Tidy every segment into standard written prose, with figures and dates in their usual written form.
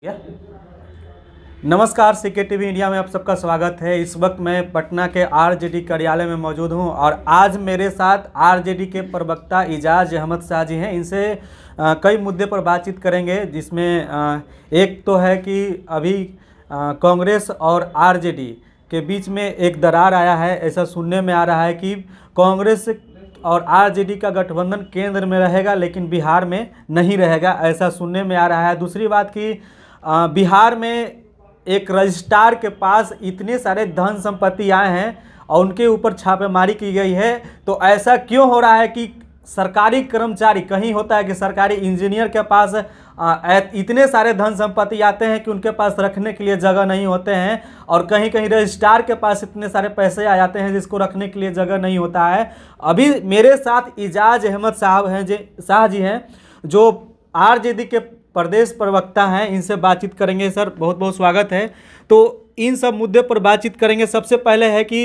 क्या? नमस्कार, C K TV India में आप सबका स्वागत है। इस वक्त मैं पटना के आरजेडी कार्यालय में मौजूद हूं और आज मेरे साथ आरजेडी के प्रवक्ता इजाज अहमद शाह जी हैं। इनसे कई मुद्दे पर बातचीत करेंगे, जिसमें एक तो है कि अभी कांग्रेस और आरजेडी के बीच में एक दरार आया है। ऐसा सुनने में आ रहा है कि कांग्रेस और आरजेडी का गठबंधन केंद्र में रहेगा लेकिन बिहार में नहीं रहेगा, ऐसा सुनने में आ रहा है। दूसरी बात कि बिहार में एक रजिस्ट्रार के पास इतने सारे धन संपत्ति आए हैं और उनके ऊपर छापेमारी की गई है। तो ऐसा क्यों हो रहा है कि सरकारी कर्मचारी, कहीं होता है कि सरकारी इंजीनियर के पास इतने सारे धन संपत्ति आते हैं कि उनके पास रखने के लिए जगह नहीं होते हैं, और कहीं कहीं रजिस्ट्रार के पास इतने सारे पैसे आ जाते हैं जिसको रखने के लिए जगह नहीं होता है। अभी मेरे साथ इजाज अहमद शाह जी हैं, जो आरजेडी के प्रदेश प्रवक्ता हैं। इनसे बातचीत करेंगे। सर, बहुत बहुत स्वागत है। तो इन सब मुद्दे पर बातचीत करेंगे। सबसे पहले है कि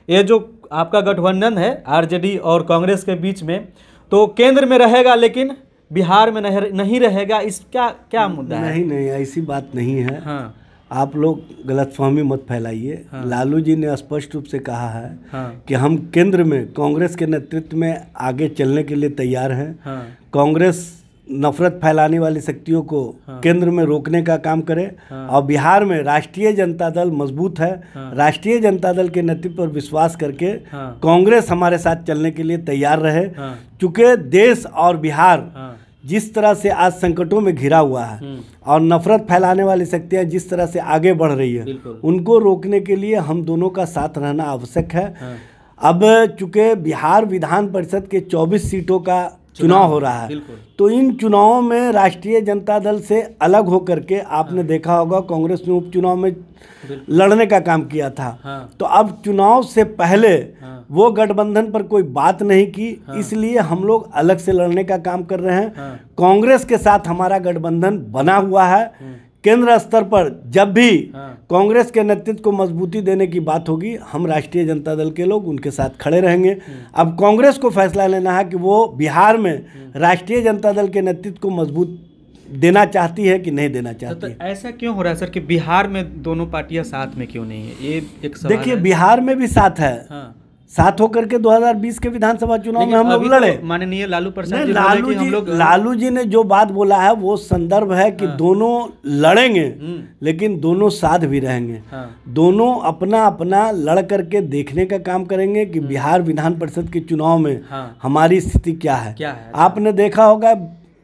ये जो आपका गठबंधन है आरजेडी और कांग्रेस के बीच में, तो केंद्र में रहेगा लेकिन बिहार में नहीं रहेगा, इसका क्या मुद्दा है? नहीं, ऐसी बात नहीं है। हाँ। आप लोग गलतफहमी मत फैलाइए। हाँ। लालू जी ने स्पष्ट रूप से कहा है हाँ। कि हम केंद्र में कांग्रेस के नेतृत्व में आगे चलने के लिए तैयार हैं। हाँ। कांग्रेस नफरत फैलाने वाली शक्तियों को केंद्र में रोकने का काम करे। और बिहार में राष्ट्रीय जनता दल मजबूत है। राष्ट्रीय जनता दल के नेतृत्व पर विश्वास करके कांग्रेस हमारे साथ चलने के लिए तैयार रहे। चूंकि देश और बिहार जिस तरह से आज संकटों में घिरा हुआ है और नफरत फैलाने वाली शक्तियां जिस तरह से आगे बढ़ रही है, उनको रोकने के लिए हम दोनों का साथ रहना आवश्यक है। अब चूंकि बिहार विधान परिषद के 24 सीटों का चुनाव हो रहा है, तो इन चुनावों में राष्ट्रीय जनता दल से अलग होकर के आपने देखा होगा कांग्रेस ने उपचुनाव में लड़ने का काम किया था। तो अब चुनाव से पहले वो गठबंधन पर कोई बात नहीं की, इसलिए हम लोग अलग से लड़ने का काम कर रहे हैं। कांग्रेस के साथ हमारा गठबंधन बना हुआ है। केंद्र स्तर पर जब भी कांग्रेस के नेतृत्व को मजबूती देने की बात होगी, हम राष्ट्रीय जनता दल के लोग उनके साथ खड़े रहेंगे। अब कांग्रेस को फैसला लेना है कि वो बिहार में राष्ट्रीय जनता दल के नेतृत्व को मजबूत देना चाहती है कि नहीं देना चाहती है। तो ऐसा क्यों हो रहा है सर कि बिहार में दोनों पार्टियां साथ में क्यों नहीं है? ये एक सवाल देखिए, बिहार में भी साथ है। साथ होकर के 2020 के विधानसभा चुनाव में हम लोग लड़े। माननीय लालू प्रसाद लालू जी ने जो बात बोला है वो संदर्भ है कि दोनों लड़ेंगे लेकिन दोनों साथ भी रहेंगे। दोनों अपना अपना लड़ करके देखने का काम करेंगे कि बिहार विधान परिषद के चुनाव में हमारी स्थिति क्या है। आपने देखा होगा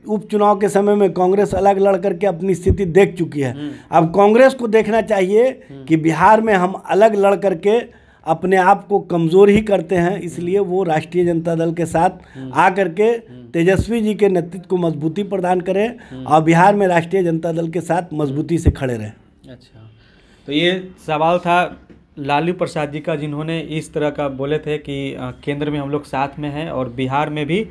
उपचुनाव के समय में कांग्रेस अलग लड़ करके अपनी स्थिति देख चुकी है। अब कांग्रेस को देखना चाहिए कि बिहार में हम अलग लड़ करके अपने आप को कमज़ोर ही करते हैं, इसलिए वो राष्ट्रीय जनता दल के साथ आकर के तेजस्वी जी के नेतृत्व को मजबूती प्रदान करें और बिहार में राष्ट्रीय जनता दल के साथ मजबूती से खड़े रहें। अच्छा, तो ये सवाल था लालू प्रसाद जी का, जिन्होंने इस तरह का बोले थे कि केंद्र में हम लोग साथ में हैं और बिहार में भी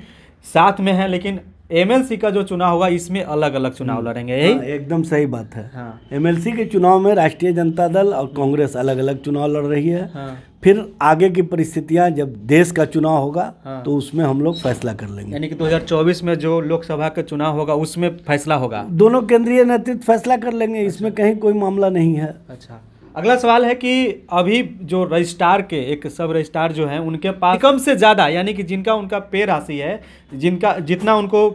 साथ में हैं, लेकिन एमएलसी का जो चुनाव होगा इसमें अलग अलग चुनाव लड़ेंगे। यही एकदम सही बात है। एमएलसी के चुनाव में राष्ट्रीय जनता दल और कांग्रेस अलग अलग चुनाव लड़ रही है। फिर आगे की परिस्थितियां जब देश का चुनाव होगा तो उसमें हम लोग फैसला कर लेंगे। यानी कि 2024 में जो लोकसभा का चुनाव होगा उसमें फैसला होगा। दोनों केंद्रीय नेतृत्व फैसला कर लेंगे। इसमें कहीं कोई मामला नहीं है। अच्छा, अगला सवाल है कि अभी जो रजिस्ट्रार के एक सब रजिस्ट्रार जो हैं उनके पास कम से ज़्यादा, यानी कि जिनका उनका पे राशि है, जितना उनको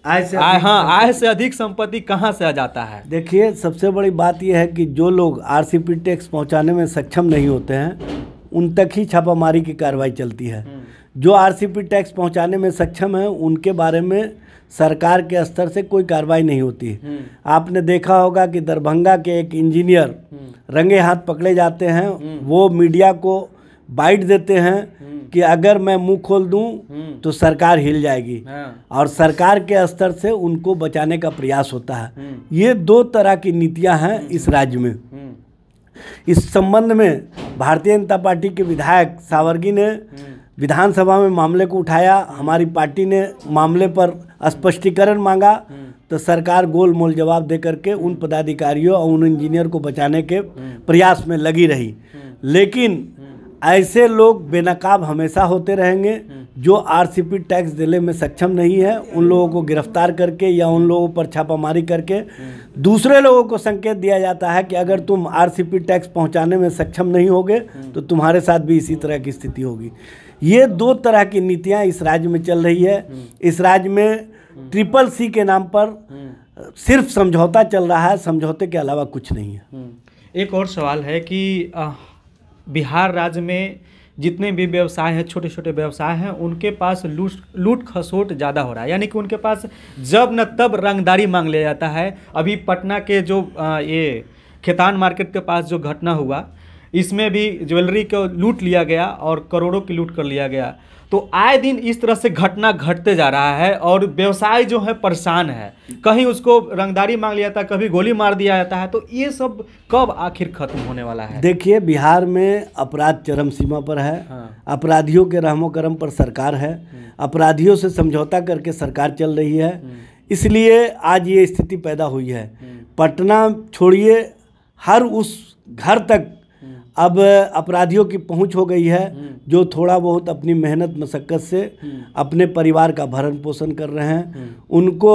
आय से अधिक संपत्ति कहाँ से आ जाता है? देखिए, सबसे बड़ी बात यह है कि जो लोग आरसीपी टैक्स पहुंचाने में सक्षम नहीं होते हैं उन तक ही छापामारी की कार्रवाई चलती है। जो आरसीपी टैक्स पहुंचाने में सक्षम है उनके बारे में सरकार के स्तर से कोई कार्रवाई नहीं होती। आपने देखा होगा कि दरभंगा के एक इंजीनियर रंगे हाथ पकड़े जाते हैं। वो मीडिया को बाइट देते हैं कि अगर मैं मुंह खोल दूं तो सरकार हिल जाएगी, और सरकार के स्तर से उनको बचाने का प्रयास होता है। ये दो तरह की नीतियां हैं इस राज्य में। इस संबंध में भारतीय जनता पार्टी के विधायक सावर्गी ने विधानसभा में मामले को उठाया। हमारी पार्टी ने मामले पर स्पष्टीकरण मांगा तो सरकार गोल मोल जवाब दे करके उन पदाधिकारियों और उन इंजीनियर को बचाने के प्रयास में लगी रही। लेकिन ऐसे लोग बेनकाब हमेशा होते रहेंगे जो आरसीपी टैक्स देने में सक्षम नहीं है उन लोगों को गिरफ्तार करके या उन लोगों पर छापामारी करके दूसरे लोगों को संकेत दिया जाता है कि अगर तुम आरसीपी टैक्स पहुंचाने में सक्षम नहीं होगे तो तुम्हारे साथ भी इसी तरह की स्थिति होगी। ये दो तरह की नीतियां इस राज्य में चल रही है। इस राज्य में CCC के नाम पर सिर्फ समझौता चल रहा है, समझौते के अलावा कुछ नहीं है। एक और सवाल है कि बिहार राज्य में जितने भी व्यवसाय हैं, छोटे छोटे व्यवसाय हैं, उनके पास लूट खसोट ज़्यादा हो रहा है, यानी कि उनके पास जब न तब रंगदारी मांग लिया जाता है। अभी पटना के जो ये खेतान मार्केट के पास जो घटना हुआ, इसमें भी ज्वेलरी को लूट लिया गया और करोड़ों की लूट कर लिया गया। तो आए दिन इस तरह से घटना घटते जा रहा है और व्यवसाय जो है परेशान है। कहीं उसको रंगदारी मांग लिया जाता है, कभी गोली मार दिया जाता है। तो ये सब कब आखिर खत्म होने वाला है? देखिए, बिहार में अपराध चरम सीमा पर है। अपराधियों के रहमो करम पर सरकार है। अपराधियों से समझौता करके सरकार चल रही है, इसलिए आज ये स्थिति पैदा हुई है। पटना छोड़िए, हर उस घर तक अब अपराधियों की पहुंच हो गई है जो थोड़ा बहुत अपनी मेहनत मशक्क़त से अपने परिवार का भरण पोषण कर रहे हैं। उनको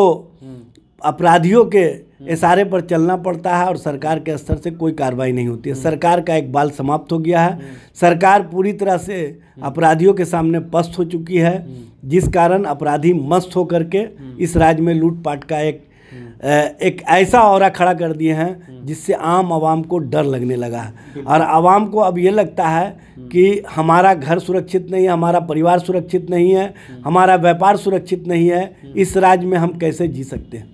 अपराधियों के इशारे पर चलना पड़ता है और सरकार के स्तर से कोई कार्रवाई नहीं होती है। सरकार का एक बाल समाप्त हो गया है। सरकार पूरी तरह से अपराधियों के सामने पस्त हो चुकी है, जिस कारण अपराधी मस्त होकर के इस राज्य में लूटपाट का एक ऐसा औरा खड़ा कर दिए हैं जिससे आम आवाम को डर लगने लगा है। और आवाम को अब ये लगता है कि हमारा घर सुरक्षित नहीं है, हमारा परिवार सुरक्षित नहीं है, हमारा व्यापार सुरक्षित नहीं है, इस राज्य में हम कैसे जी सकते हैं।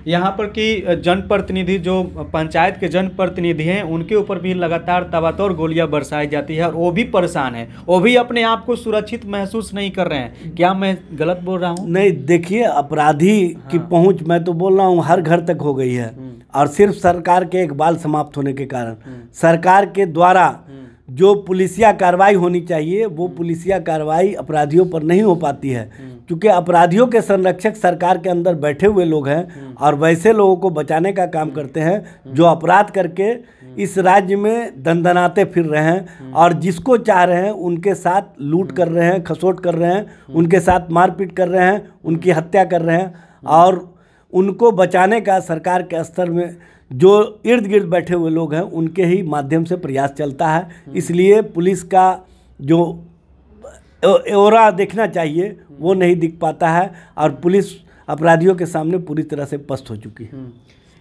यहाँ पर कि जनप्रतिनिधि जो पंचायत के जनप्रतिनिधि हैं, उनके ऊपर भी लगातार तबातौर गोलियां बरसाई जाती है और वो भी परेशान है, वो भी अपने आप को सुरक्षित महसूस नहीं कर रहे हैं। क्या मैं गलत बोल रहा हूँ? नहीं, देखिए, अपराधी की पहुँच, मैं तो बोल रहा हूँ, हर घर तक हो गई है। और सिर्फ सरकार के एक बाल समाप्त होने के कारण सरकार के द्वारा जो पुलिसिया कार्रवाई होनी चाहिए वो पुलिसिया कार्रवाई अपराधियों पर नहीं हो पाती है, क्योंकि अपराधियों के संरक्षक सरकार के अंदर बैठे हुए लोग हैं और वैसे लोगों को बचाने का काम करते हैं जो अपराध करके इस राज्य में दंदनाते फिर रहे हैं और जिसको चाह रहे हैं उनके साथ लूट कर रहे हैं, खसोट कर रहे हैं, उनके साथ मारपीट कर रहे हैं, उनकी हत्या कर रहे हैं। और उनको बचाने का सरकार के स्तर में जो इर्द गिर्द बैठे हुए लोग हैं उनके ही माध्यम से प्रयास चलता है। इसलिए पुलिस का जो औरा देखना चाहिए वो नहीं दिख पाता है और पुलिस अपराधियों के सामने पूरी तरह से पस्त हो चुकी है।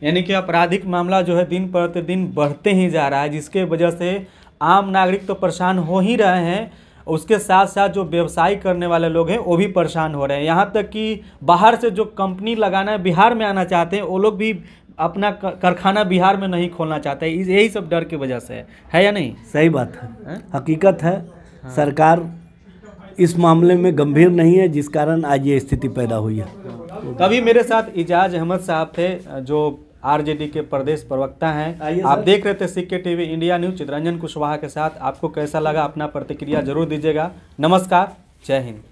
यानी कि आपराधिक मामला जो है दिन प्रतिदिन बढ़ते ही जा रहा है, जिसके वजह से आम नागरिक तो परेशान हो ही रहे हैं, उसके साथ साथ जो व्यवसाय करने वाले लोग हैं वो भी परेशान हो रहे हैं। यहाँ तक कि बाहर से जो कंपनी लगाना है, बिहार में आना चाहते हैं, वो लोग भी अपना कारखाना बिहार में नहीं खोलना चाहते। यही सब डर की वजह से है या नहीं? सही बात है, हकीकत है। सरकार इस मामले में गंभीर नहीं है, जिस कारण आज ये स्थिति पैदा हुई है। तभी मेरे साथ इजाज अहमद साहब थे जो आरजेडी के प्रदेश प्रवक्ता हैं। आप देख रहे थे CK TV India news Chitranjan Kushwaha के साथ। आपको कैसा लगा अपना प्रतिक्रिया जरूर दीजिएगा। नमस्कार, जय हिंद।